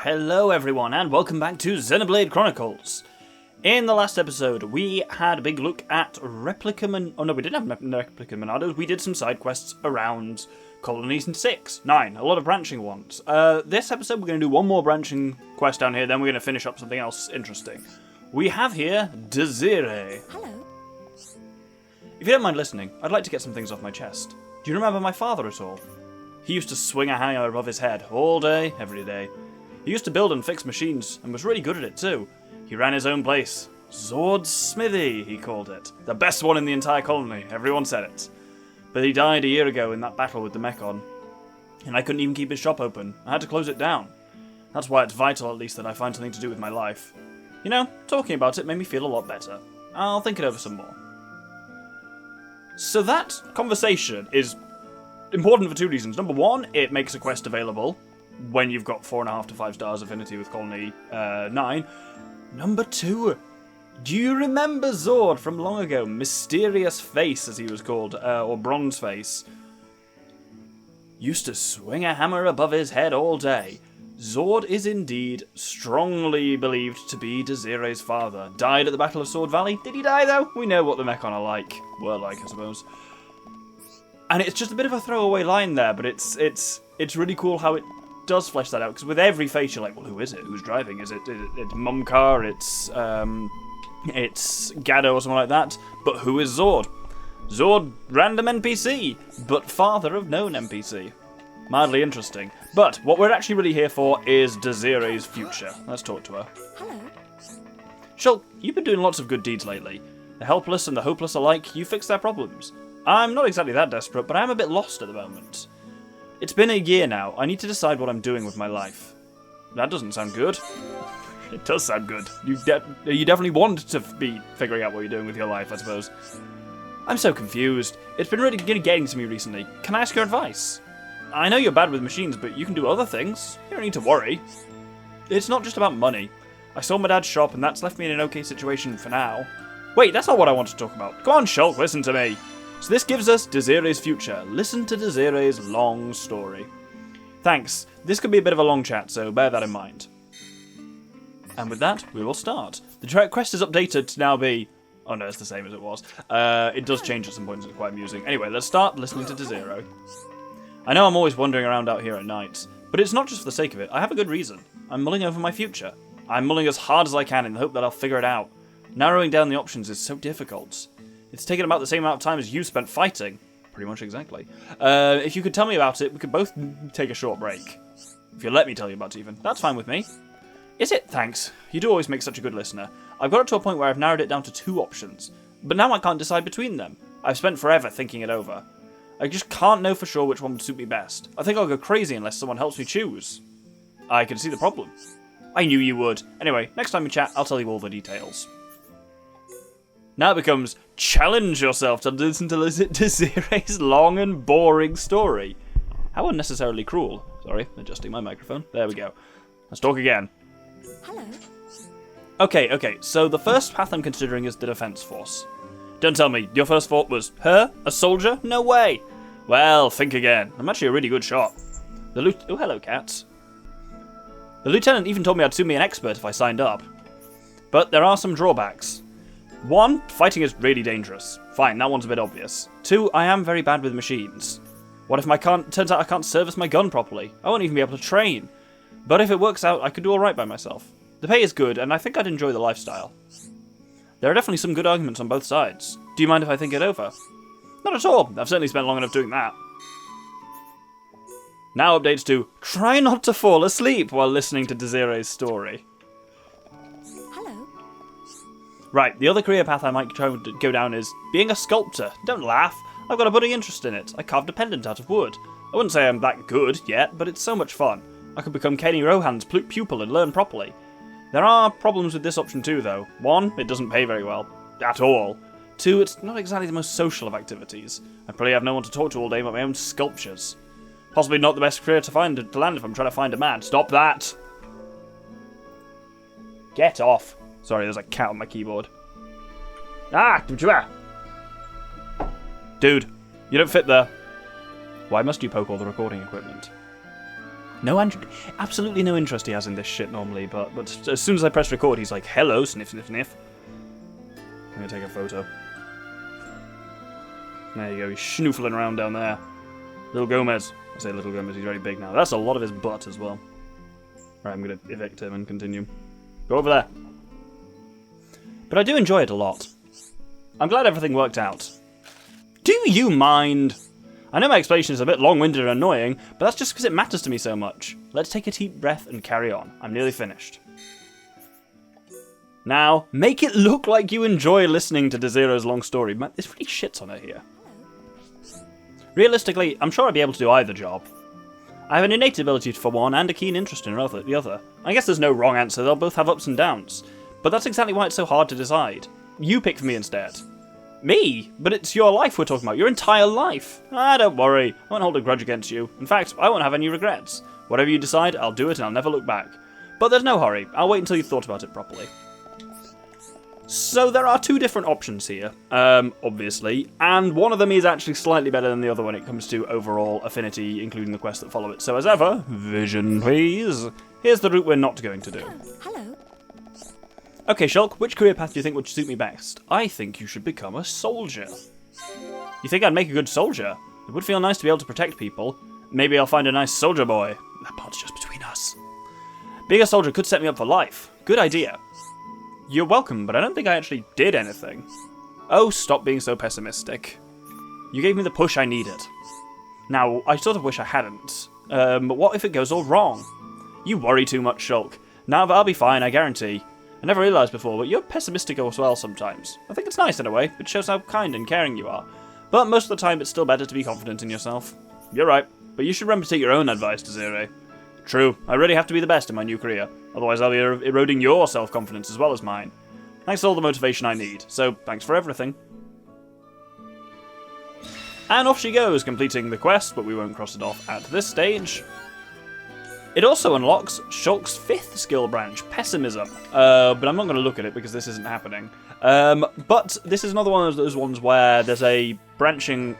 Hello everyone and welcome back to Xenoblade Chronicles. In the last episode we had a big look at we didn't have replica Monados, we did some side quests around colonies in 6, 9, a lot of branching ones. This episode we're going to do one more branching quest down here, then we're going to finish up something else interesting. We have here Desiree. Hello. If you don't mind listening, I'd like to get some things off my chest. Do you remember my father at all? He used to swing a hammer above his head all day, every day. He used to build and fix machines, and was really good at it too. He ran his own place. Zord's Smithy, he called it. The best one in the entire colony, everyone said it. But he died a year ago in that battle with the Mechon. And I couldn't even keep his shop open. I had to close it down. That's why it's vital, at least, that I find something to do with my life. You know, talking about it made me feel a lot better. I'll think it over some more. So that conversation is important for two reasons. Number one, it makes a quest available when you've got 4.5 to 5 stars affinity with Colony 9. Number two, do you remember Zord from long ago? Mysterious Face, as he was called, or Bronze Face. Used to swing a hammer above his head all day. Zord is indeed strongly believed to be Desiree's father. Died at the Battle of Sword Valley. Did he die, though? We know what the Mechon are like. Were like, I suppose. And it's just a bit of a throwaway line there, but it's really cool how it does flesh that out, because with every face you're like, well, who is it? Who's driving? Is it Mumcar? It's Gado or something like that. But who is Zord? Zord, random NPC, but father of known NPC. Mildly interesting. But what we're actually really here for is Desiree's future. Let's talk to her. Hello. Shulk, you've been doing lots of good deeds lately. The helpless and the hopeless alike, you fix their problems. I'm not exactly that desperate, but I'm a bit lost at the moment. It's been a year now. I need to decide what I'm doing with my life. That doesn't sound good. It does sound good. You definitely want to be figuring out what you're doing with your life, I suppose. I'm so confused. It's been really getting to me recently. Can I ask your advice? I know you're bad with machines, but you can do other things. You don't need to worry. It's not just about money. I sold my dad's shop, and that's left me in an okay situation for now. Wait, that's not what I want to talk about. Come on, Shulk, listen to me. So this gives us Desiree's future. Listen to Desiree's long story. Thanks. This could be a bit of a long chat, so bear that in mind. And with that, we will start. The quest is updated to now be... Oh no, it's the same as it was. It does change at some points, it's quite amusing. Anyway, let's start listening to Desiree. I know I'm always wandering around out here at night, but it's not just for the sake of it. I have a good reason. I'm mulling over my future. I'm mulling as hard as I can in the hope that I'll figure it out. Narrowing down the options is so difficult. It's taken about the same amount of time as you spent fighting. Pretty much exactly. If you could tell me about it, we could both take a short break. If you let me tell you about it even. That's fine with me. Is it? Thanks. You do always make such a good listener. I've got it to a point where I've narrowed it down to 2 options. But now I can't decide between them. I've spent forever thinking it over. I just can't know for sure which one would suit me best. I think I'll go crazy unless someone helps me choose. I can see the problem. I knew you would. Anyway, next time we chat, I'll tell you all the details. Now it becomes, challenge yourself to listen to Desiree's long and boring story. How unnecessarily cruel. Sorry, adjusting my microphone. There we go. Let's talk again. Hello. Okay, so the first path I'm considering is the defense force. Don't tell me, your first thought was, her? A soldier? No way! Well, think again. I'm actually a really good shot. Oh, hello, cats. The lieutenant even told me I'd soon be an expert if I signed up. But there are some drawbacks. 1, fighting is really dangerous. Fine, that one's a bit obvious. 2, I am very bad with machines. What if turns out I can't service my gun properly? I won't even be able to train. But if it works out, I could do alright by myself. The pay is good, and I think I'd enjoy the lifestyle. There are definitely some good arguments on both sides. Do you mind if I think it over? Not at all. I've certainly spent long enough doing that. Now updates to, try not to fall asleep while listening to Desiree's story. Hello. Right, the other career path I might try to go down is being a sculptor. Don't laugh. I've got a budding interest in it. I carved a pendant out of wood. I wouldn't say I'm that good yet, but it's so much fun. I could become Kenny Rohan's pupil and learn properly. There are problems with this option too, though. 1, it doesn't pay very well. At all. 2, it's not exactly the most social of activities. I probably have no one to talk to all day about my own sculptures. Possibly not the best career to land if I'm trying to find a man. Stop that! Get off. Sorry, there's a cat on my keyboard. Ah! Dude, you don't fit there. Why must you poke all the recording equipment? Absolutely no interest he has in this shit normally, but as soon as I press record, he's like, hello, sniff, sniff, sniff. I'm going to take a photo. There you go, he's schnoofling around down there. Little Gomez. I say Little Gomez, he's very big now. That's a lot of his butt as well. Right, I'm going to evict him and continue. Go over there. But I do enjoy it a lot. I'm glad everything worked out. Do you mind? I know my explanation is a bit long-winded and annoying, but that's just because it matters to me so much. Let's take a deep breath and carry on. I'm nearly finished. Now, make it look like you enjoy listening to DeZero's long story. This really shits on her here. Realistically, I'm sure I'd be able to do either job. I have an innate ability for one and a keen interest in the other. I guess there's no wrong answer, they'll both have ups and downs. But that's exactly why it's so hard to decide. You pick for me instead. Me? But it's your life we're talking about, your entire life. Ah, don't worry, I won't hold a grudge against you. In fact, I won't have any regrets. Whatever you decide, I'll do it and I'll never look back. But there's no hurry, I'll wait until you've thought about it properly. So there are two different options here, obviously, and one of them is actually slightly better than the other when it comes to overall affinity, including the quests that follow it. So as ever, vision please. Here's the route we're not going to do. Hello. Okay, Shulk, which career path do you think would suit me best? I think you should become a soldier. You think I'd make a good soldier? It would feel nice to be able to protect people. Maybe I'll find a nice soldier boy. That part's just between us. Being a soldier could set me up for life. Good idea. You're welcome, but I don't think I actually did anything. Oh, stop being so pessimistic. You gave me the push I needed. Now, I sort of wish I hadn't. But what if it goes all wrong? You worry too much, Shulk. Now, I'll be fine, I guarantee. I never realised before, but you're pessimistic as well sometimes. I think it's nice in a way. It shows how kind and caring you are. But most of the time, it's still better to be confident in yourself. You're right, but you should remember to take your own advice, Desiree. True, I really have to be the best in my new career. Otherwise, I'll be eroding your self-confidence as well as mine. Thanks for all the motivation I need, so thanks for everything. And off she goes, completing the quest, but we won't cross it off at this stage. It also unlocks Shulk's 5th skill branch, Pessimism. But I'm not going to look at it because this isn't happening. But this is another one of those ones where there's a branching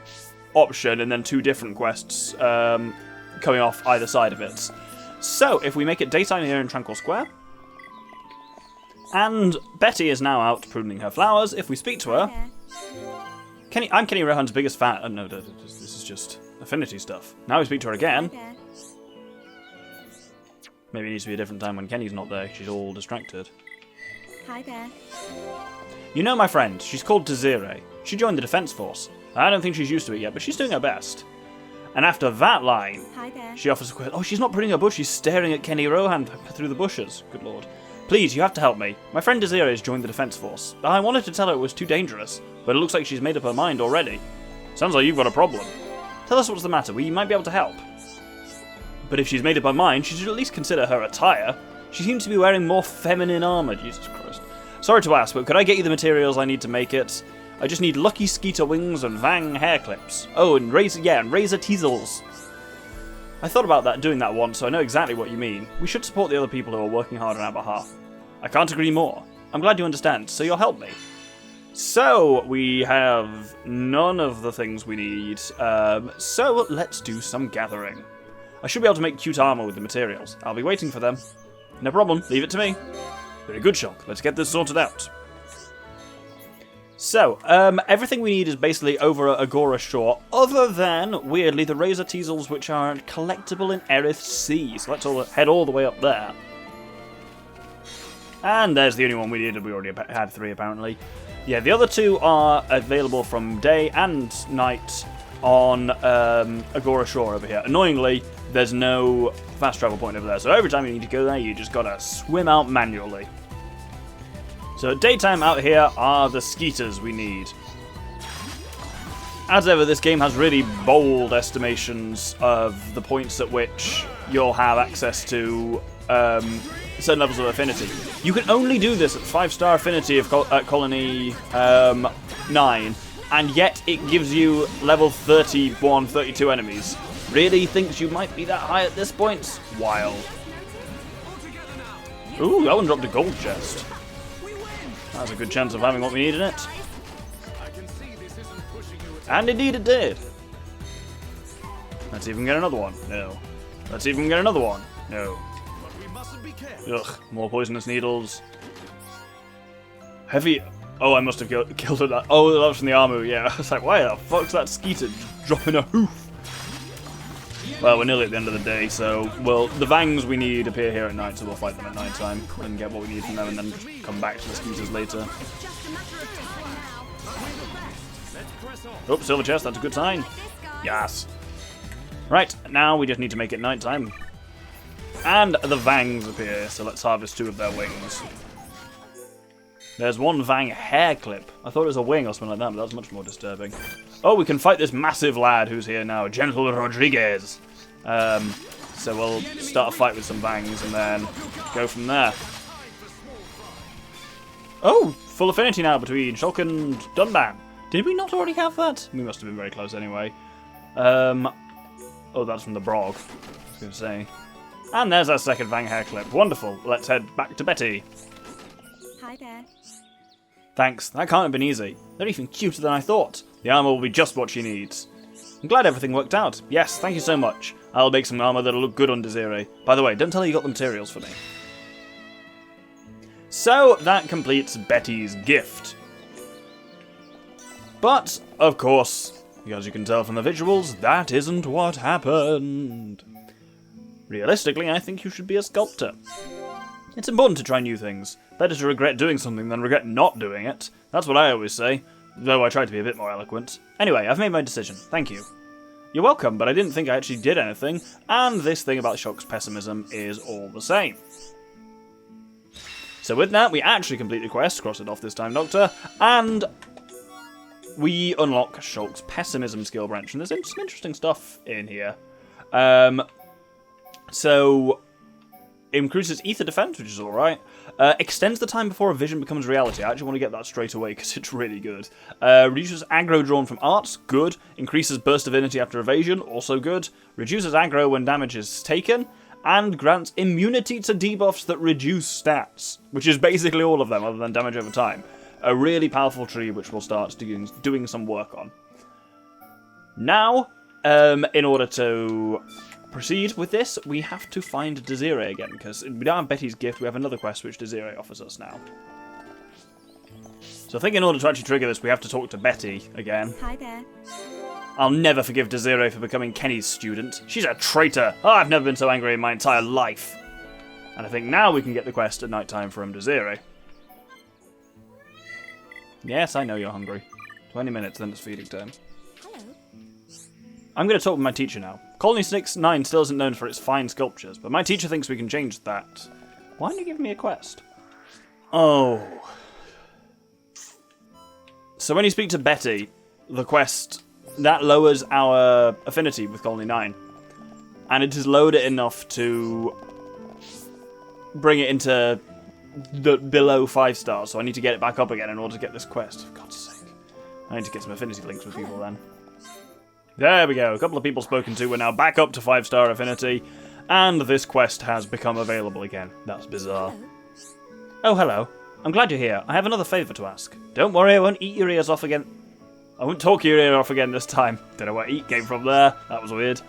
option and then 2 different quests coming off either side of it. So, if we make it daytime here in Tranquil Square, and Betty is now out pruning her flowers, if we speak to her... I'm Kenny Rohan's biggest fan. No, this is just affinity stuff. Now we speak to her again. Maybe it needs to be a different time when Kenny's not there. She's all distracted. Hi there. You know my friend. She's called Desiree. She joined the Defense Force. I don't think she's used to it yet, but she's doing her best. And after that line, Hi there. she offers a question. Oh, she's not pruning a bush. She's staring at Kenny Rohan through the bushes. Good lord. Please, you have to help me. My friend Desiree has joined the Defense Force. I wanted to tell her it was too dangerous, but it looks like she's made up her mind already. Sounds like you've got a problem. Tell us what's the matter. We might be able to help. But if she's made up her mind, she should at least consider her attire. She seems to be wearing more feminine armour, Jesus Christ. Sorry to ask, but could I get you the materials I need to make it? I just need lucky skeeter wings and Vang hair clips. Oh, and razor teasels. I thought about doing that once, so I know exactly what you mean. We should support the other people who are working hard on our behalf. I can't agree more. I'm glad you understand, so you'll help me. So, we have none of the things we need. So, let's do some gathering. I should be able to make cute armour with the materials. I'll be waiting for them. No problem, leave it to me. Very good, Shulk. Let's get this sorted out. So, everything we need is basically over at Agora Shore, other than, weirdly, the razor teasels, which are collectible in Erith Sea. So let's head all the way up there. And there's the only one we needed. We already had 3, apparently. Yeah, the other 2 are available from day and night on Agora Shore over here. Annoyingly, there's no fast travel point over there, so every time you need to go there, you just gotta swim out manually. So daytime out here are the skeeters we need. As ever, this game has really bold estimations of the points at which you'll have access to certain levels of affinity. You can only do this at 5-star affinity at Colony 9, and yet it gives you level 31, 32 enemies. Really thinks you might be that high at this point? Wild. Ooh, that one dropped a gold chest. That's a good chance of having what we need in it. And indeed it did. Let's see if we can get another one. No. Let's see if we can get another one. No. But we mustn't be careful. Ugh, more poisonous needles. Heavy... Oh, I must have killed it. Oh, that was from the armor, yeah. I was like, why the fuck's that Skeeter dropping a hoof? Well, we're nearly at the end of the day, so... Well, the Vangs we need appear here at night, so we'll fight them at night time and get what we need from them and then just come back to the Skeeters later. Oh, silver chest, that's a good sign. Yes. Right, now we just need to make it night time. And the Vangs appear, so let's harvest 2 of their wings. There's one Vang hair clip. I thought it was a wing or something like that, but that's much more disturbing. Oh, we can fight this massive lad who's here now, Gentle Rodriguez. So we'll start a fight with some Vangs and then go from there. Oh, full affinity now between Shulk and Dunban. Did we not already have that? We must have been very close anyway. Oh, that's from the Brog, I was going to say. And there's our second Vang hair clip. Wonderful. Let's head back to Betty. Hi there. Thanks. That can't have been easy. They're even cuter than I thought. The armor will be just what she needs. I'm glad everything worked out. Yes, thank you so much. I'll make some armor that'll look good on Desiree. By the way, don't tell her you got the materials for me. So, that completes Betty's gift. But, of course, as you can tell from the visuals, that isn't what happened. Realistically, I think you should be a sculptor. It's important to try new things. Better to regret doing something than regret not doing it. That's what I always say, though I try to be a bit more eloquent. Anyway, I've made my decision. Thank you. You're welcome, but I didn't think I actually did anything, and this thing about Shulk's pessimism is all the same. So with that, we actually complete the quest, cross it off this time, Doctor, and we unlock Shulk's pessimism skill branch, and there's some interesting stuff in here. So, increases ether defense, which is alright. Extends the time before a vision becomes reality. I actually want to get that straight away because it's really good. Reduces aggro drawn from arts, good. Increases burst affinity after evasion, also good. Reduces aggro when damage is taken. And grants immunity to debuffs that reduce stats, which is basically all of them other than damage over time. A really powerful tree which we'll start doing some work on. Now, in order to proceed with this, we have to find Desiree again, because we don't have Betty's gift, we have another quest which Desiree offers us now. So I think in order to actually trigger this, we have to talk to Betty again. Hi there. I'll never forgive Desiree for becoming Kenny's student. She's a traitor! Oh, I've never been so angry in my entire life! And I think now we can get the quest at night time from Desiree. Yes, I know you're hungry. 20 minutes, then it's feeding time. Hello. I'm going to talk with my teacher now. Colony 6-9 still isn't known for its fine sculptures, but my teacher thinks we can change that. Why didn't you give me a quest? Oh. So when you speak to Betty, the quest, that lowers our affinity with Colony 9. And it has lowered it enough to bring it into the below 5 stars, so I need to get it back up again in order to get this quest. For God's sake. I need to get some affinity links with people then. There we go. A couple of people spoken to. We're now back up to 5-star affinity, and this quest has become available again. That's bizarre. Hello. Oh, hello. I'm glad you're here. I have another favour to ask. Don't worry, I won't eat your ears off again. I won't talk your ear off again this time. Don't know where eat came from there. That was weird.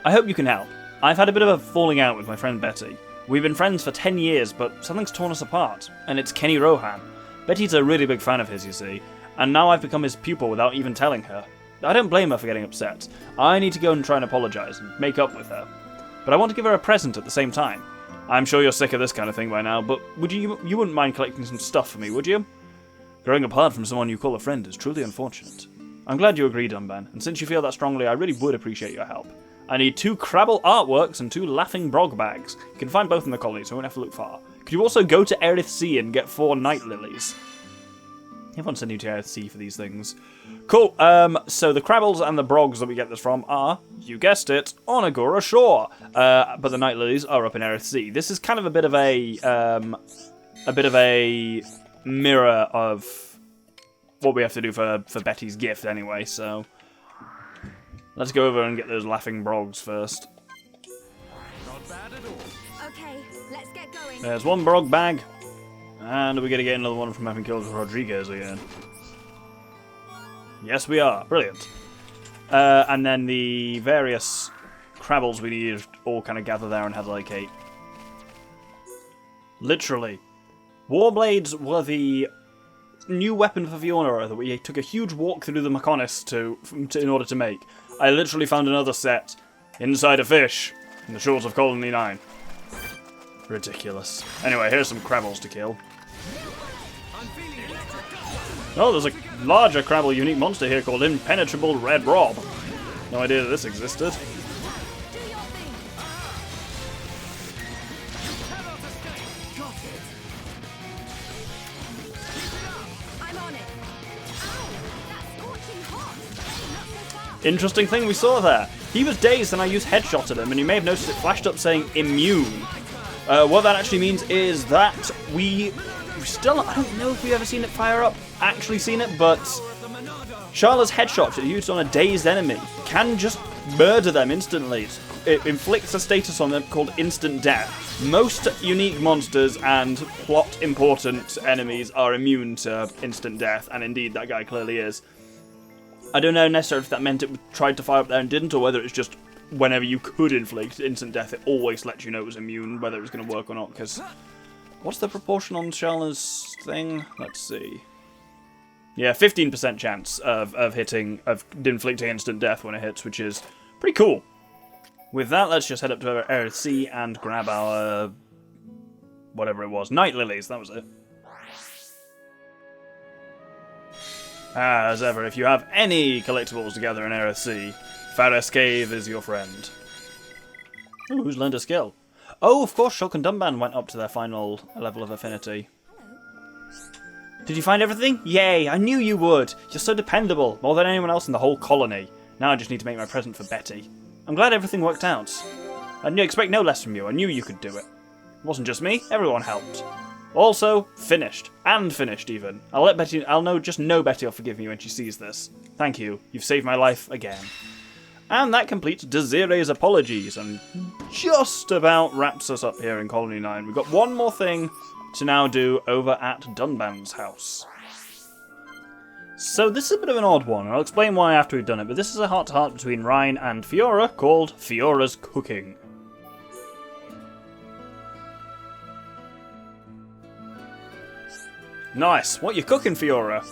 I hope you can help. I've had a bit of a falling out with my friend Betty. We've been friends for 10 years, but something's torn us apart, and it's Kenny Rohan. Betty's a really big fan of his, you see, and now I've become his pupil without even telling her. I don't blame her for getting upset. I need to go and try and apologise and make up with her. But I want to give her a present at the same time. I'm sure you're sick of this kind of thing by now, but you wouldn't mind collecting some stuff for me, would you? Growing apart from someone you call a friend is truly unfortunate. I'm glad you agreed, Dunban, and since you feel that strongly, I really would appreciate your help. I need 2 Crabble artworks and 2 Laughing Brog bags. You can find both in the colony, so we won't have to look far. Could you also go to Erith Sea and get 4 Night Lilies? Everyone's sending you to Erith Sea for these things. Cool, so the Crabbles and the Brogs that we get this from are, you guessed it, on Agora Shore. But the Night Lilies are up in Erith Sea. This is kind of a bit of a mirror of what we have to do for Betty's gift anyway, so let's go over and get those Laughing Brogs first. Not bad at all. Okay, let's get going. There's 1 Brog bag, and are we going to get another one from having killed Rodriguez again? Yes, we are. Brilliant. And then the various Crabbles we need all kind of gather there and have like a... Literally. Warblades were the new weapon for Fiora that we took a huge walk through the Mechonis in order to make. I literally found another set inside a fish in the shores of Colony 9. Ridiculous. Anyway, here's some Crabbles to kill. Oh, there's a larger Crabble unique monster here called Impenetrable Red Rob. No idea that this existed. Interesting thing we saw there. He was dazed and I used headshot at him, and you may have noticed it flashed up saying immune. What that actually means is that we still, I don't know if we've ever seen it fire up, actually seen it, but Sharla's headshot used on a dazed enemy can just murder them instantly. It inflicts a status on them called instant death. Most unique monsters and plot important enemies are immune to instant death, and indeed that guy clearly is. I don't know necessarily if that meant it tried to fire up there and didn't, or whether it's just whenever you could inflict instant death, it always lets you know it was immune, whether it was going to work or not, because... What's the proportion on Sharla's thing? Let's see. Yeah, 15% chance of inflicting instant death when it hits, which is pretty cool. With that, let's just head up to Area C and grab our... whatever it was. Night Lilies, that was it. As ever, if you have any collectibles to gather in Area C, Faris Cave is your friend. Ooh, who's learned a skill? Oh, of course, Shulk and Dunban went up to their final level of affinity. Did you find everything? Yay, I knew you would. You're so dependable, more than anyone else in the whole colony. Now I just need to make my present for Betty. I'm glad everything worked out. I expect no less from you. I knew you could do it. It wasn't just me, everyone helped. Also, finished. And finished, even. I'll know Betty will forgive me when she sees this. Thank you. You've saved my life again. And that completes Desiree's apologies, and just about wraps us up here in Colony 9. We've got one more thing to now do over at Dunban's house. So this is a bit of an odd one, and I'll explain why after we've done it, but this is a heart-to-heart between Ryan and Fiora called Fiora's Cooking. Nice. What you cooking, Fiora?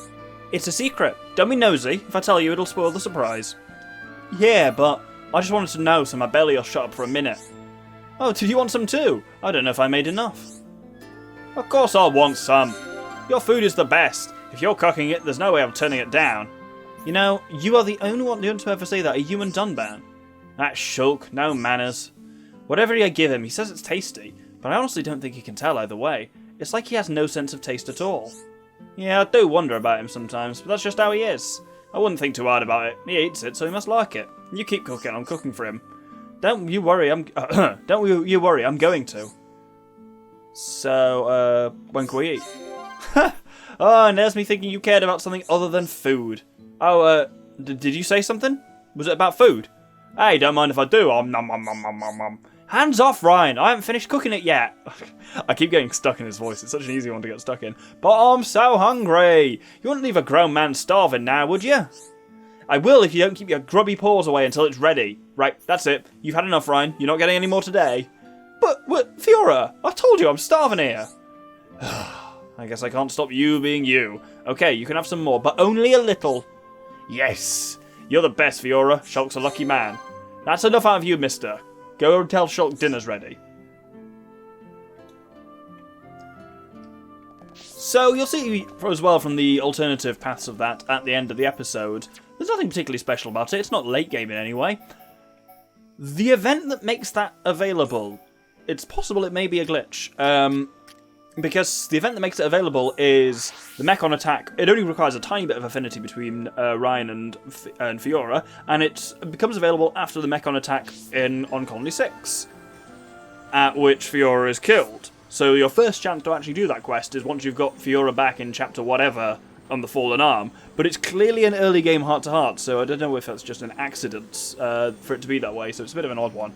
It's a secret. Don't be nosy. If I tell you, it'll spoil the surprise. Yeah, but I just wanted to know so my belly will shut up for a minute. Oh, did you want some too? I don't know if I made enough. Of course I'll want some. Your food is the best. If you're cooking it, there's no way of turning it down. You know, you are the only one to ever say that, a human Dunban. That Shulk, no manners. Whatever I give him, he says it's tasty, but I honestly don't think he can tell either way. It's like he has no sense of taste at all. Yeah, I do wonder about him sometimes, but that's just how he is. I wouldn't think too hard about it. He eats it, so he must like it. You keep cooking, I'm cooking for him. Don't you worry, I'm going to. So, when can we eat? Oh, and there's me thinking you cared about something other than food. Oh, did you say something? Was it about food? Hey, don't mind if I do. Nom nom nom nom nom nom. Hands off, Ryan. I haven't finished cooking it yet. I keep getting stuck in his voice. It's such an easy one to get stuck in. But I'm so hungry. You wouldn't leave a grown man starving now, would you? I will if you don't keep your grubby paws away until it's ready. Right, that's it. You've had enough, Ryan. You're not getting any more today. But, Fiora, I told you I'm starving here. I guess I can't stop you being you. Okay, you can have some more, but only a little. Yes. You're the best, Fiora. Shulk's a lucky man. That's enough out of you, mister. Go and tell Shulk dinner's ready. So you'll see as well from the alternative paths of that at the end of the episode, there's nothing particularly special about it. It's not late game in any way. The event that makes that available, it's possible it may be a glitch. Because the event that makes it available is the Mechon attack. It only requires a tiny bit of affinity between Ryan and Fiora, and it becomes available after the Mechon attack on Colony 6, at which Fiora is killed. So your first chance to actually do that quest is once you've got Fiora back in chapter whatever on the Fallen Arm, but it's clearly an early game heart-to-heart, so I don't know if that's just an accident for it to be that way, so it's a bit of an odd one.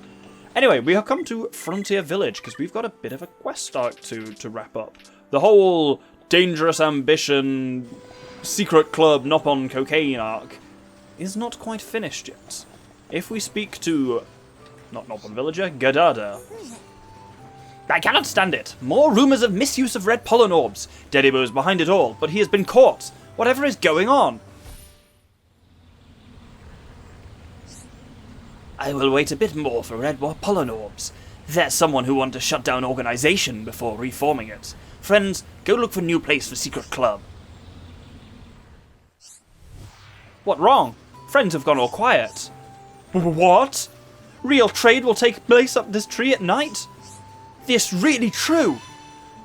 Anyway, we have come to Frontier Village, because we've got a bit of a quest arc to wrap up. The whole dangerous ambition, secret club, Nopon cocaine arc is not quite finished yet. If we speak to not Nopon villager, Gadada. I cannot stand it. More rumours of misuse of red pollen orbs. Dedibo is behind it all, but he has been caught. Whatever is going on? I will wait a bit more for red pollen orbs. There's someone who wants to shut down organization before reforming it. Friends, go look for new place for secret club. What wrong? Friends have gone all quiet. What? Real trade will take place up this tree at night? This really true?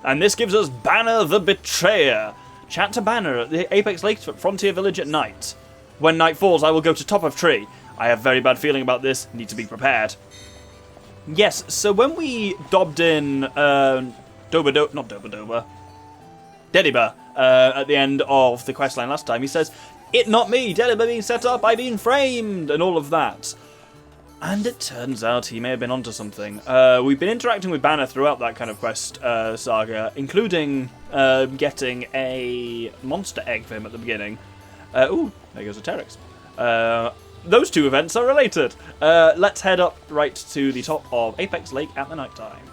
And this gives us Bana the Betrayer. Chat to Bana at the Apex Lake Frontier Village at night. When night falls, I will go to top of tree. I have very bad feeling about this. Need to be prepared. Yes, so when we dobbed in Dediba at the end of the questline last time, he says, "It not me, Dediba being set up, I been framed," and all of that. And it turns out he may have been onto something. We've been interacting with Bana throughout that kind of quest saga, including getting a monster egg for him at the beginning. Ooh, there goes a Terex. Those two events are related. Let's head up right to the top of Apex Lake at the night time.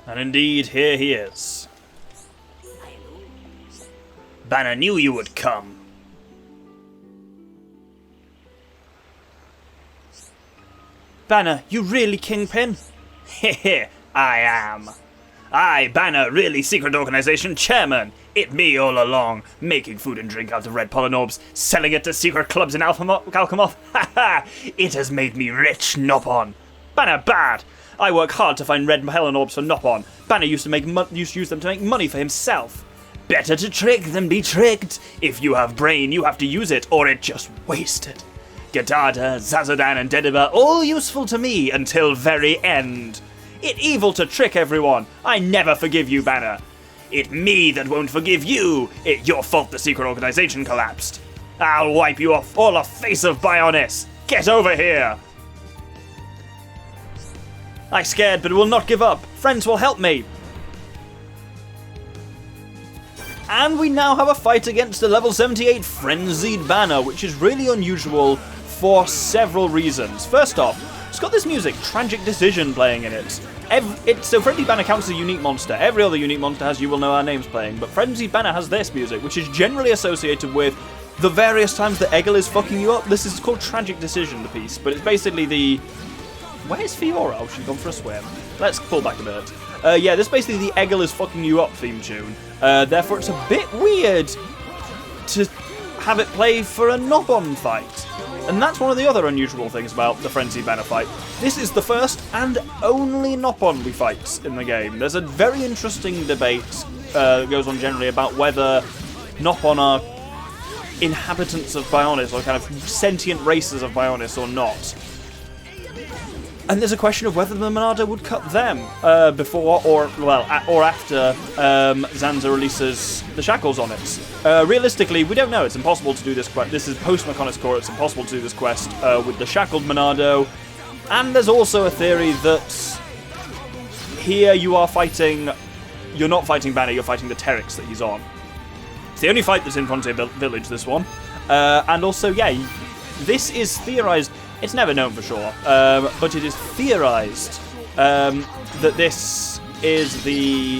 And indeed, here he is. Bana knew you would come. Bana, you really Kingpin? Hehe, I am. I, Bana, really secret organization chairman. It me all along, making food and drink out of red pollen orbs, selling it to secret clubs in Alchemoth. Ha ha! It has made me rich, Nopon. Bana bad. I work hard to find red pollen orbs for Nopon. Bana used to use them to make money for himself. Better to trick than be tricked. If you have brain, you have to use it, or it just wasted. Gadada, Zazadan, and Dediba all useful to me until very end. It evil to trick everyone. I never forgive you, Bana. It me that won't forgive you. It your fault the secret organization collapsed. I'll wipe you off all the face of Bionis. Get over here. I scared, but will not give up. Friends will help me. And we now have a fight against the level 78 Frenzied Bana, which is really unusual for several reasons. First off, it's got this music, Tragic Decision, playing in it. So Frenzied Bana counts as a unique monster. Every other unique monster has You Will Know Our Names playing, but Frenzied Bana has this music, which is generally associated with the various times that Egil is fucking you up. This is called Tragic Decision, the piece, but it's basically the... Where's Fiora? Oh, she's gone for a swim. Let's pull back a bit. Yeah, this is basically the Egil is fucking you up theme tune. Therefore, it's a bit weird to have it play for a Nopon fight. And that's one of the other unusual things about the Frenzied Banner fight. This is the first and only Nopon we fight in the game. There's a very interesting debate that goes on generally about whether Nopon are inhabitants of Bionis or kind of sentient races of Bionis or not. And there's a question of whether the Monado would cut them before or after Zanza releases the shackles on it. Realistically, we don't know. It's impossible to do this quest. This is post-Mechonis Core. It's impossible to do this quest with the shackled Monado. And there's also a theory that here you are fighting... You're not fighting Banner, you're fighting the Terex that he's on. It's the only fight that's in Frontier Village, this one. And also, yeah, this is theorized... It's never known for sure, but it is theorized that this is the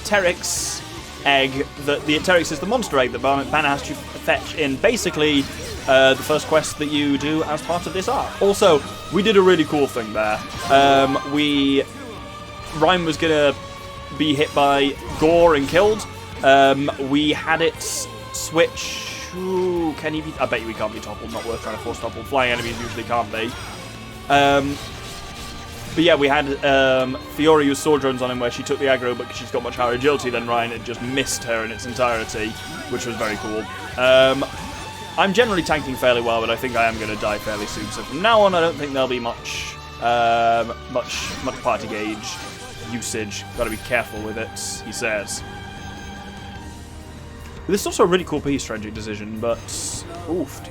Terex egg, that the Terex is the monster egg that Bana has to fetch in basically the first quest that you do as part of this arc. Also, we did a really cool thing there. Ryan was going to be hit by Gore and killed. We had it switch... Ooh, can he be... I bet you he can't be toppled. Not worth trying to force topple. Flying enemies usually can't be. But yeah, we had Fiora use sword drones on him where she took the aggro, but she's got much higher agility than Ryan. It just missed her in its entirety, which was very cool. I'm generally tanking fairly well, but I think I am going to die fairly soon. So from now on, I don't think there'll be much party gauge usage. Got to be careful with it, he says. This is also a really cool piece, Tragic Decision, but... Oofed.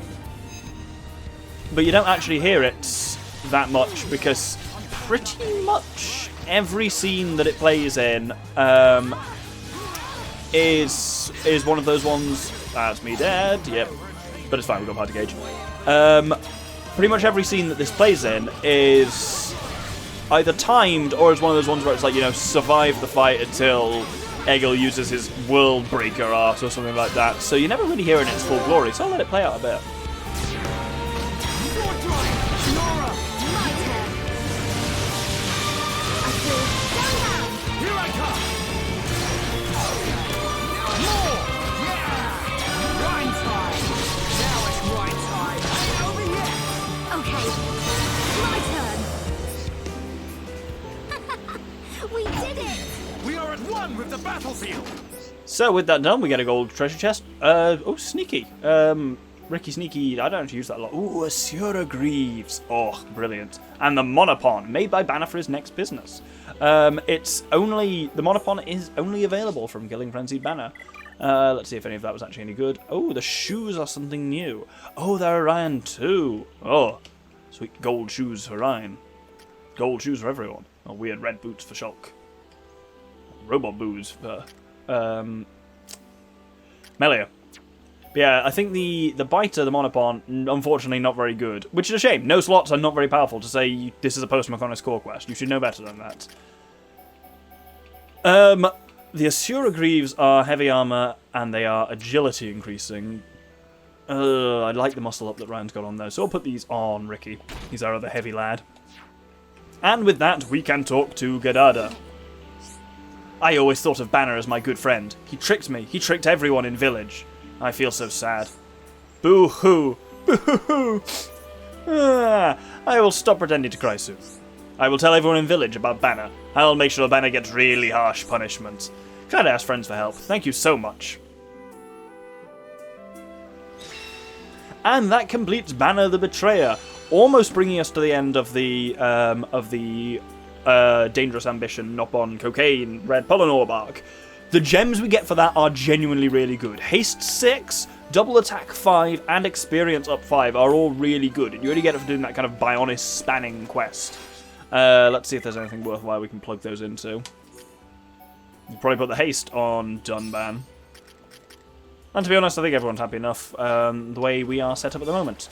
But you don't actually hear it that much, because pretty much every scene that it plays in is one of those ones... That's me dead, yep. But it's fine, we've got party gauge. pretty much every scene that this plays in is either timed or is one of those ones where it's like, you know, survive the fight until Egil uses his World Breaker art or something like that. So you never really hear it in its full glory, so I'll let it play out a bit. We did it! We are at one with the battlefield. So with that done, we get a gold treasure chest. Oh, sneaky. Ricky Sneaky, I don't use that a lot. Ooh, Asura Greaves. Oh, brilliant. And the Monopon, made by Bana for his next business. The Monopon is only available from Killing Frenzied Bana. Let's see if any of that was actually any good. Oh, the shoes are something new. Oh, they're Orion too. Oh, sweet gold shoes for Orion. Gold shoes for everyone. Oh, weird red boots for Shulk. Robot boots for Melia. But yeah, I think the biter, the Monopon, unfortunately not very good. Which is a shame. No slots are not very powerful to say this is a post-Mechonis core quest. You should know better than that. The Asura Greaves are heavy armor and they are agility increasing. I like the muscle up that Ryan's got on though, so I'll put these on Ricky. He's our other heavy lad. And with that, we can talk to Gadada. I always thought of Bana as my good friend. He tricked me. He tricked everyone in village. I feel so sad. Boo-hoo. Boo-hoo. I will stop pretending to cry soon. I will tell everyone in village about Bana. I'll make sure Bana gets really harsh punishments. Glad I asked friends for help. Thank you so much. And that completes Bana the Betrayer, almost bringing us to the end of the Dangerous Ambition, Nopon, Cocaine, Red Pollen Orb arc. The gems we get for that are genuinely really good. Haste 6, Double Attack 5, and Experience up 5 are all really good. And you only get it for doing that kind of Bionis spanning quest. Let's see if there's anything worthwhile we can plug those into. We'll probably put the Haste on Dunban. And to be honest, I think everyone's happy enough the way we are set up at the moment.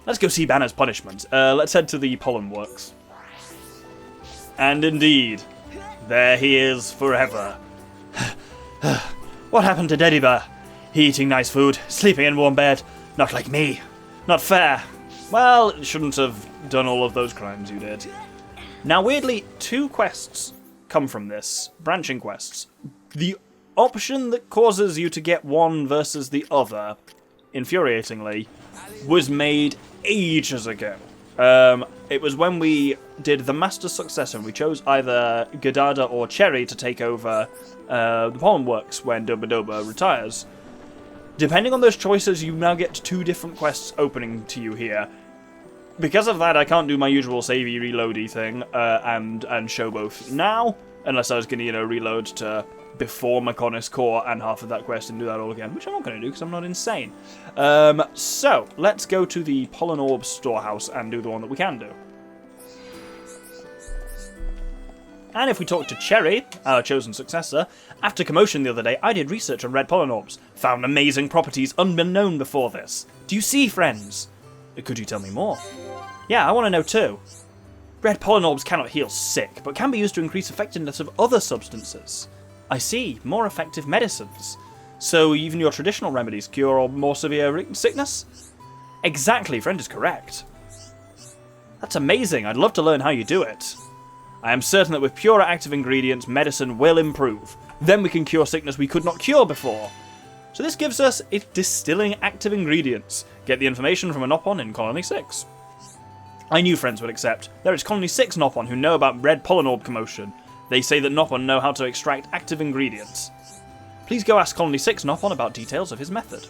Let's go see Bana's punishment. Let's head to the Pollen Works. And indeed, there he is forever. What happened to Dediba? He eating nice food, sleeping in warm bed. Not like me. Not fair. Well, you shouldn't have done all of those crimes you did. Now, weirdly, 2 quests come from this. Branching quests. The option that causes you to get one versus the other, infuriatingly, was made ages ago. It was when we did the Master Successor, and we chose either Gadada or Cherry to take over the Pollen Works when Doba Doba retires. Depending on those choices, you now get 2 different quests opening to you here. Because of that, I can't do my usual savey reloady thing and show both now, unless I was going to, reload to before Mechonis Core and half of that quest and do that all again, which I'm not going to do because I'm not insane. So, let's go to the Pollen Orb storehouse and do the one that we can do. And if we talk to Cherry, our chosen successor, after commotion the other day, I did research on Red Pollen Orbs. Found amazing properties unknown before this. Do you see, friends? Could you tell me more? Yeah, I want to know too. Red Pollen Orbs cannot heal sick, but can be used to increase effectiveness of other substances. I see, more effective medicines. So even your traditional remedies cure or more severe sickness? Exactly, friend is correct. That's amazing, I'd love to learn how you do it. I am certain that with purer active ingredients, medicine will improve. Then we can cure sickness we could not cure before. So this gives us distilling active ingredients. Get the information from a Nopon in Colony 6. I knew friends would accept. There is Colony 6 Nopon who know about Red Pollen Orb commotion. They say that Nopon know how to extract active ingredients. Please go ask Colony 6 Nopon about details of his method.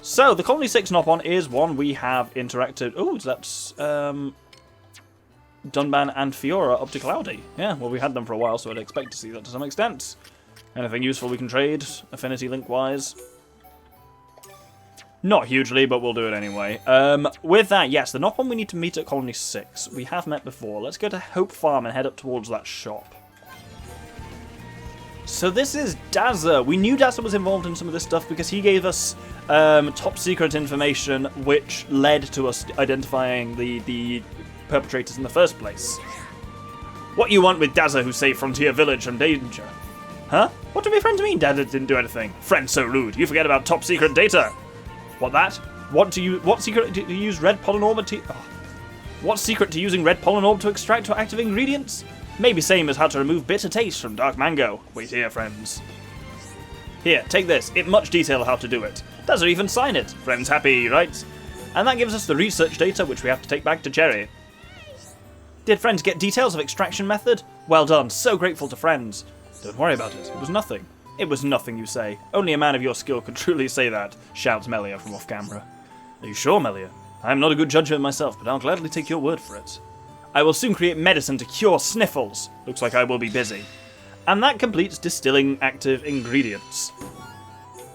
So, the Colony 6 Nopon is one we have interacted... Oh, that's Dunban and Fiora up to Cloudy. Yeah, well, we had them for a while, so I'd expect to see that to some extent. Anything useful we can trade, affinity link-wise? Not hugely, but we'll do it anyway. With that, yes, the Nopon we need to meet at Colony 6. We have met before. Let's go to Hope Farm and head up towards that shop. So this is Dazza. We knew Dazza was involved in some of this stuff because he gave us top secret information which led to us identifying the perpetrators in the first place. What you want with Dazza who saved Frontier Village from danger? Huh? What do my friends mean Dazza didn't do anything? Friend so rude. You forget about top secret data. What that? What secret do you use Red Pollen Orb to... Oh. What secret to using Red Pollen Orb to extract active ingredients? Maybe same as how to remove bitter taste from dark mango. Wait here, friends. Here, take this. It much detail how to do it. Does it even sign it? Friends happy, right? And that gives us the research data which we have to take back to Cherry. Did friends get details of extraction method? Well done. So grateful to friends. Don't worry about it. It was nothing. It was nothing, you say. Only a man of your skill could truly say that, shouts Melia from off camera. Are you sure, Melia? I am not a good judge of it myself, but I'll gladly take your word for it. I will soon create medicine to cure sniffles. Looks like I will be busy. And that completes distilling active ingredients.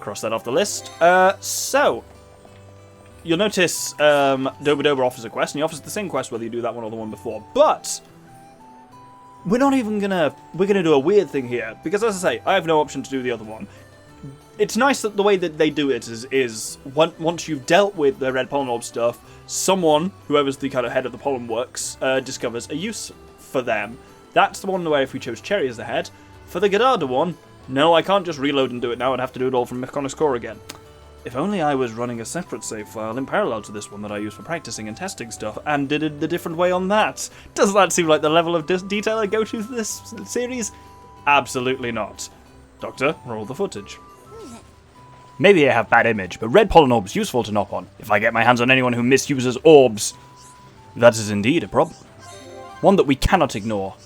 Cross that off the list. So, you'll notice Doba offers a quest, and he offers the same quest whether you do that one or the one before. But we're not even gonna... We're gonna do a weird thing here, because as I say, I have no option to do the other one. It's nice that the way that they do it is once you've dealt with the Red Pollen Orb stuff, someone, whoever's the kind of head of the Pollen Works, discovers a use for them. That's the one where if we chose Cherry as the head. For the Godada one, no, I can't just reload and do it now. I'd have to do it all from Mechanic's Core again. If only I was running a separate save file in parallel to this one that I use for practicing and testing stuff, and did it the different way on that. Does that seem like the level of detail I go to for this series? Absolutely not. Doctor, roll the footage. Maybe I have bad image, but Red Pollen Orb's useful to knock on if I get my hands on anyone who misuses orbs. That is indeed a problem. One that we cannot ignore.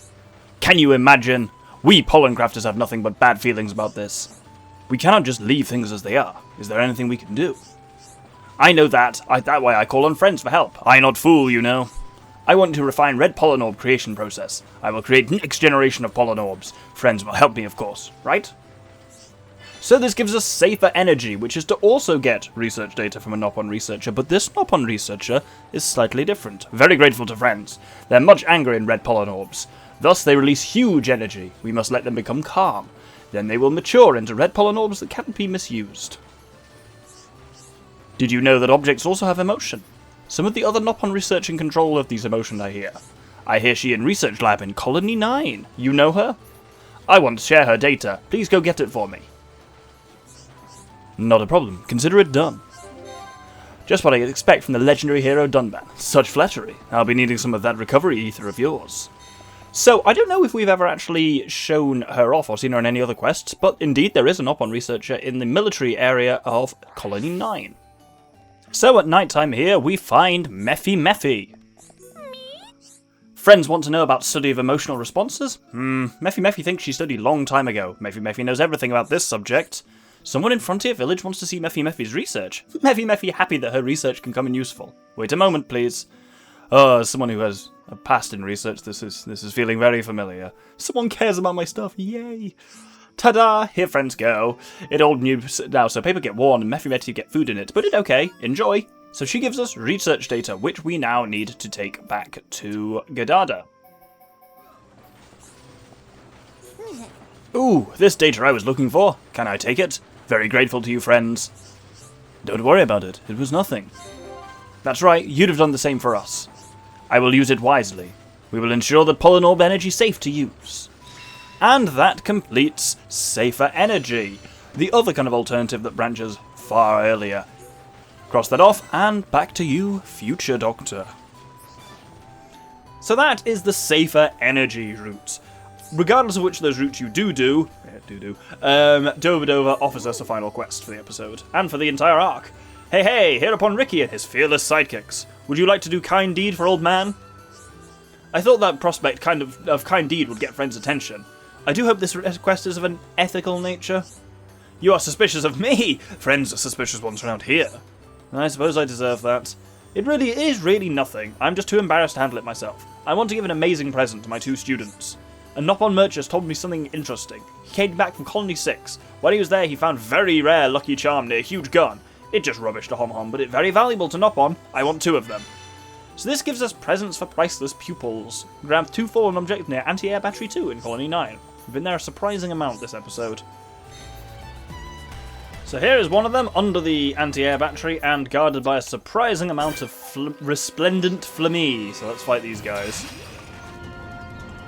Can you imagine? We pollen crafters have nothing but bad feelings about this. We cannot just leave things as they are. Is there anything we can do? I know that. That way I call on friends for help. I not fool, you know. I want to refine Red Pollen Orb creation process. I will create next generation of pollen orbs. Friends will help me, of course, right? So this gives us safer energy, which is to also get research data from a Nopon researcher, but this Nopon researcher is slightly different. Very grateful to friends. They're much angry in Red Pollen Orbs. Thus they release huge energy. We must let them become calm. Then they will mature into Red Pollen Orbs that can't be misused. Did you know that objects also have emotion? Some of the other Nopon research in control of these emotions I hear. I hear she in research lab in Colony 9. You know her? I want to share her data. Please go get it for me. Not a problem. Consider it done. Just what I expect from the legendary hero Dunban. Such flattery. I'll be needing some of that recovery ether of yours. So, I don't know if we've ever actually shown her off or seen her in any other quests, but indeed there is an Nopon researcher in the military area of Colony 9. So, at night time here, we find Mephi. Friends want to know about study of emotional responses? Mephi thinks she studied long time ago. Mephi knows everything about this subject. Someone in Frontier Village wants to see Mephi's research. Mephi happy that her research can come in useful. Wait a moment, please. Oh, as someone who has a past in research, this is feeling very familiar. Someone cares about my stuff, yay! Ta-da! Here friends go. It old news now, so paper get worn and Mephi get food in it. But it's okay, enjoy. So she gives us research data, which we now need to take back to Godada. Ooh, this data I was looking for. Can I take it? Very grateful to you, friends. Don't worry about it. It was nothing. That's right. You'd have done the same for us. I will use it wisely. We will ensure that Pollen Orb energy is safe to use. And that completes safer energy. The other kind of alternative that branches far earlier. Cross that off, and back to you, future Doctor. So that is the safer energy route. Regardless of which of those routes you do, Doba offers us a final quest for the episode, and for the entire arc. Hey, here upon Ricky and his fearless sidekicks. Would you like to do kind deed for old man? I thought that prospect of kind deed would get friends' attention. I do hope this quest is of an ethical nature. You are suspicious of me! Friends are suspicious ones around here. I suppose I deserve that. It really is nothing. I'm just too embarrassed to handle it myself. I want to give an amazing present to my 2 students. A Nopon merchant told me something interesting. He came back from Colony 6. While he was there, he found very rare lucky charm near a huge gun. It's just rubbish to hom, but it's very valuable to Nopon. I want 2 of them. So this gives us presents for priceless pupils. Grab 2 fallen objects near anti-air battery 2 in Colony 9. We've been there a surprising amount this episode. So here is one of them, under the anti-air battery, and guarded by a surprising amount of resplendent flammy. So let's fight these guys.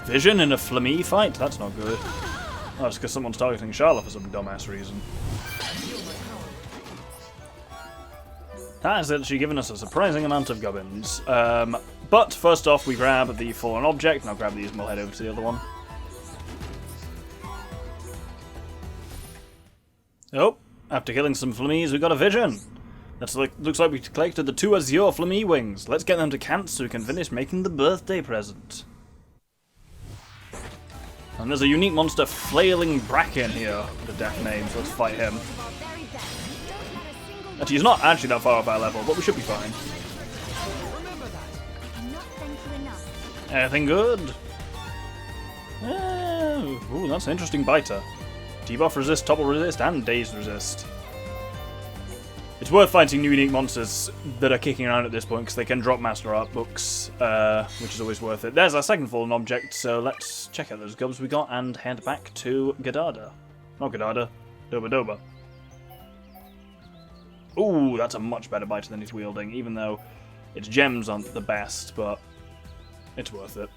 Vision in a flammy fight? That's not good. Oh, it's because someone's targeting Charlotte for some dumbass reason. That has actually given us a surprising amount of gubbins. But first off, we grab the fallen object, and I'll grab these and we'll head over to the other one. Oh, after killing some flammies, we got a vision. Looks like we collected the 2 Azure flammy wings. Let's get them to Kant so we can finish making the birthday present. And there's a unique monster, Flailing Bracken, here with a death name, so let's fight him. Actually, he's not actually that far off our level, but we should be fine. Anything good? Ooh, that's an interesting biter. Debuff resist, topple resist, and dazed resist. It's worth fighting new unique monsters that are kicking around at this point because they can drop Master Art books, which is always worth it. There's our second fallen object, so let's check out those gubs we got and head back to Gadada. Not Gadada, Doba Doba. Ooh, that's a much better biter than he's wielding, even though its gems aren't the best, but it's worth it.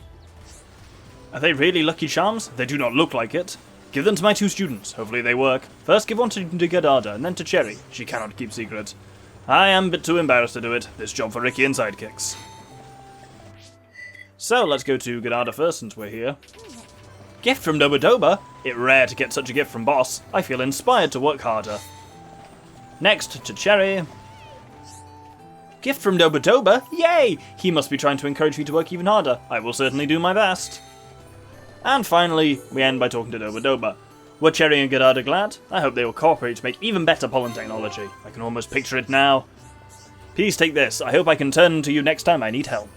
Are they really Lucky Charms? They do not look like it. Give them to my 2 students. Hopefully they work. First give one to Gadada, and then to Cherry. She cannot keep secrets. I am a bit too embarrassed to do it. This job for Ricky and sidekicks. So, let's go to Gadada first, since we're here. Gift from Doba Doba? It's rare to get such a gift from boss. I feel inspired to work harder. Next, to Cherry. Gift from Doba Doba? Yay! He must be trying to encourage me to work even harder. I will certainly do my best. And finally, we end by talking to Doba Doba. Were Cherry and Gadada glad? I hope they will cooperate to make even better pollen technology. I can almost picture it now. Please take this. I hope I can turn to you next time I need help.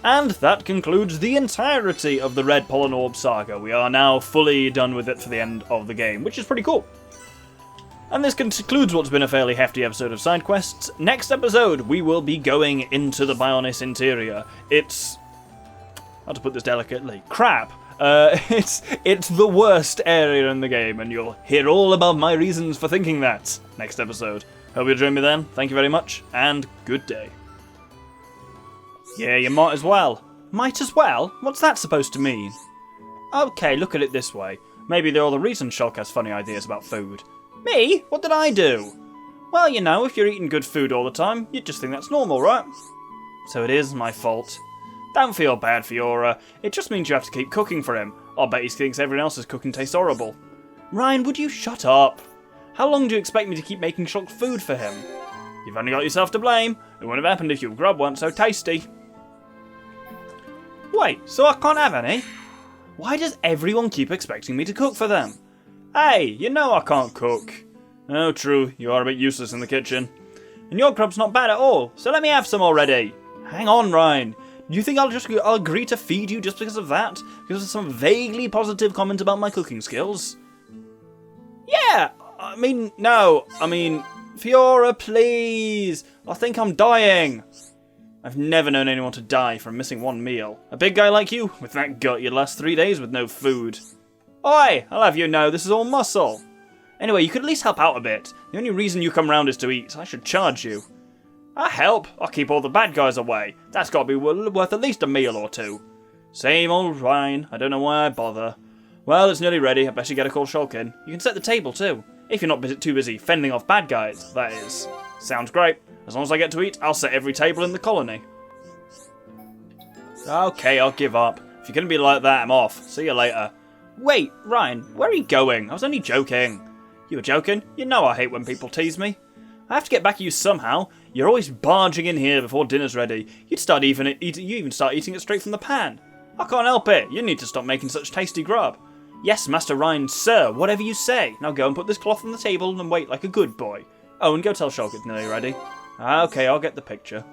And that concludes the entirety of the Red Pollen Orb saga. We are now fully done with it for the end of the game, which is pretty cool. And this concludes what's been a fairly hefty episode of side quests. Next episode, we will be going into the Bionis interior. It's, how to put this delicately, crap. It's the worst area in the game, and you'll hear all about my reasons for thinking that next episode. Hope you'll join me then. Thank you very much, and good day. Yeah, you might as well. Might as well? What's that supposed to mean? Okay, look at it this way. Maybe they're all the reason Shulk has funny ideas about food. Me? What did I do? Well, you know, if you're eating good food all the time, you'd just think that's normal, right? So it is my fault. Don't feel bad, Fiora. It just means you have to keep cooking for him. I'll bet he thinks everyone else's cooking tastes horrible. Ryan, would you shut up? How long do you expect me to keep making Shulk food for him? You've only got yourself to blame. It wouldn't have happened if your grub weren't so tasty. Wait, so I can't have any? Why does everyone keep expecting me to cook for them? Hey, you know I can't cook. Oh, true, you are a bit useless in the kitchen. And your grub's not bad at all, so let me have some already. Hang on, Ryan. Do you think I'll agree to feed you just because of that? Because of some vaguely positive comment about my cooking skills? Yeah, no. Fiora, please. I think I'm dying. I've never known anyone to die from missing one meal. A big guy like you, with that gut, you'd last 3 days with no food. Oi, I'll have you know this is all muscle. Anyway, you could at least help out a bit. The only reason you come round is to eat. I should charge you. I help. I'll keep all the bad guys away. That's got to be worth at least a meal or 2. Same old Ryan. I don't know why I bother. Well, it's nearly ready. I better get a call Shulk in. You can set the table too. If you're not too busy fending off bad guys, that is. Sounds great. As long as I get to eat, I'll set every table in the colony. Okay, I'll give up. If you're going to be like that, I'm off. See you later. Wait, Ryan, where are you going? I was only joking. You were joking? You know I hate when people tease me. I have to get back at you somehow. You're always barging in here before dinner's ready. You even start eating it straight from the pan. I can't help it. You need to stop making such tasty grub. Yes, Master Ryan, sir, whatever you say. Now go and put this cloth on the table and wait like a good boy. Oh, and go tell Shulk it's nearly ready. Okay, I'll get the picture.